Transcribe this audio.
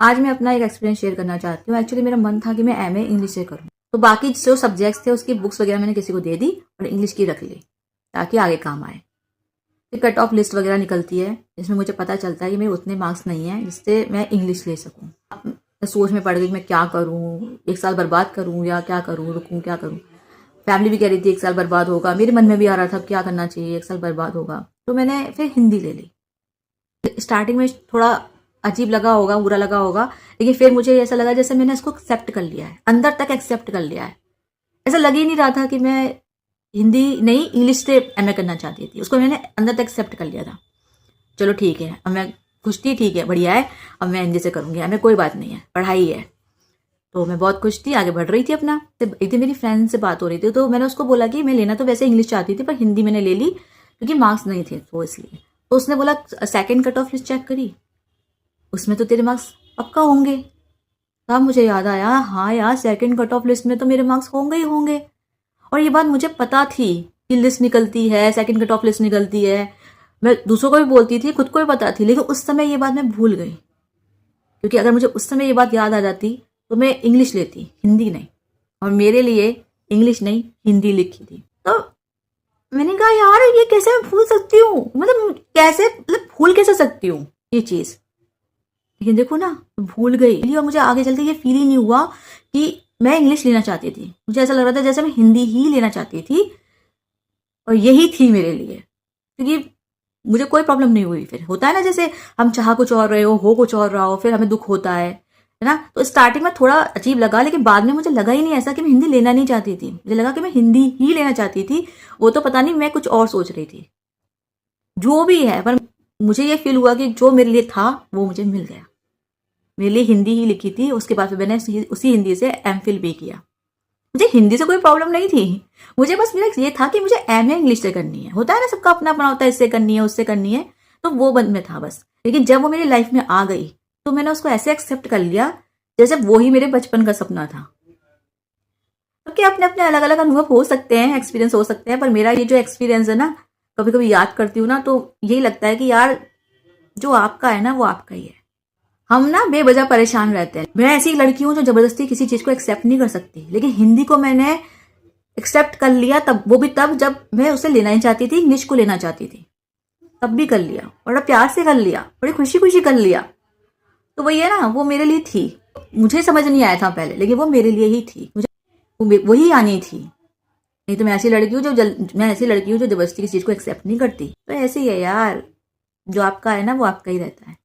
आज मैं अपना एक एक्सपीरियंस शेयर करना चाहती हूँ। एक्चुअली मेरा मन था कि मैं एमए इंग्लिश से करूँ, तो बाकी जो सब्जेक्ट्स थे उसकी बुक्स वगैरह मैंने किसी को दे दी और इंग्लिश की रख ली ताकि आगे काम आए। फिर कट ऑफ लिस्ट वगैरह निकलती है जिसमें मुझे पता चलता है कि मेरे उतने मार्क्स नहीं है जिससे मैं इंग्लिश ले सकूँ। मैं सोच में पड़ गई मैं क्या करूँ, 1 साल बर्बाद करूँ या क्या करूँ, रुकूँ क्या करूँ। फैमिली भी कह रही थी 1 साल बर्बाद होगा, मेरे मन में भी आ रहा था क्या करना चाहिए, 1 साल बर्बाद होगा। तो मैंने फिर हिंदी ले ली। स्टार्टिंग में थोड़ा अजीब लगा होगा, बुरा लगा होगा, लेकिन फिर मुझे ऐसा लगा जैसे मैंने इसको एक्सेप्ट कर लिया है, अंदर तक एक्सेप्ट कर लिया है। ऐसा लग ही नहीं रहा था कि मैं हिंदी नहीं इंग्लिश से एमए करना चाहती थी, उसको मैंने अंदर तक एक्सेप्ट कर लिया था। चलो ठीक है, अब मैं खुश थी, ठीक है बढ़िया है, अब मैं हिंदी से करूंगी, हमें कोई बात नहीं है, पढ़ाई है। तो मैं बहुत खुश थी, आगे बढ़ रही थी अपना। एक दिन मेरी फ्रेंड से बात हो रही थी तो मैंने उसको बोला कि मैं लेना तो वैसे इंग्लिश चाहती थी पर हिंदी मैंने ले ली क्योंकि मार्क्स नहीं थे तो इसलिए। तो उसने बोला second cut off list check करी, उसमें तो तेरे मार्क्स पक्का होंगे। तब मुझे याद आया, हाँ यार सेकंड कट ऑफ लिस्ट में तो मेरे मार्क्स होंगे ही होंगे। और ये बात मुझे पता थी कि लिस्ट निकलती है, सेकंड कट ऑफ लिस्ट निकलती है। मैं दूसरों को भी बोलती थी, खुद को भी पता थी, लेकिन उस समय ये बात मैं भूल गई। क्योंकि अगर मुझे उस समय ये बात याद आ जाती तो मैं इंग्लिश लेती, हिंदी नहीं। और मेरे लिए इंग्लिश नहीं हिंदी लिखी थी। तो मैंने कहा यार ये कैसे मैं भूल सकती हूँ, मतलब कैसे, मतलब भूल कैसे सकती हूँ ये चीज। लेकिन देखो ना, भूल गई और मुझे आगे चलते ये फील ही नहीं हुआ कि मैं इंग्लिश लेना चाहती थी। मुझे ऐसा लग रहा था जैसे मैं हिंदी ही लेना चाहती थी और यही थी मेरे लिए। क्योंकि मुझे कोई प्रॉब्लम नहीं हुई। फिर होता है ना जैसे हम चाह कुछ और रहे हो कुछ और रहा हो, फिर हमें दुख होता है ना। तो स्टार्टिंग में थोड़ा अजीब लगा, लेकिन बाद में मुझे लगा ही नहीं ऐसा कि मैं हिंदी लेना नहीं चाहती थी। मुझे लगा कि मैं हिंदी ही लेना चाहती थी। वो तो पता नहीं मैं कुछ और सोच रही थी, जो भी है, पर मुझे ये फील हुआ कि जो मेरे लिए था वो मुझे मिल गया। मेरे लिए हिंदी ही लिखी थी, उसके बाद मैंने उसी हिंदी से एमफिल भी किया। मुझे हिंदी से कोई प्रॉब्लम नहीं थी, मुझे बस मेरा ये था कि मुझे एमए इंग्लिश से करनी है। होता है ना सबका अपना अपना होता है, इससे करनी है उससे करनी है, तो वो बंद में था बस। लेकिन जब वो मेरी लाइफ में आ गई तो मैंने उसको ऐसे एक्सेप्ट कर लिया जैसे वो ही मेरे बचपन का सपना था। क्योंकि अपने अपने अलग अलग अनुभव हो सकते हैं, एक्सपीरियंस हो सकते हैं, पर मेरा ये जो एक्सपीरियंस है ना, कभी कभी याद करती हूँ ना तो यही लगता है कि यार जो आपका है ना वो आपका ही है। हम ना बेवजह परेशान रहते हैं। मैं ऐसी लड़की हूं जो जबरदस्ती किसी चीज को एक्सेप्ट नहीं कर सकती, लेकिन हिंदी को मैंने एक्सेप्ट कर लिया, तब वो भी तब जब मैं उसे लेना ही चाहती थी, इंग्लिश को लेना चाहती थी, तब भी कर लिया, बड़ा प्यार से कर लिया, बड़ी खुशी खुशी कर लिया। तो वही है ना, वो मेरे लिए थी। मुझे समझ नहीं आया था पहले, लेकिन वो मेरे लिए ही थी, मुझे वही आनी थी। नहीं तो मैं ऐसी लड़की हूँ जो जबरदस्ती किसी चीज को एक्सेप्ट नहीं करती। तो ऐसे ही है यार, जो आपका है ना वो आपका ही रहता है।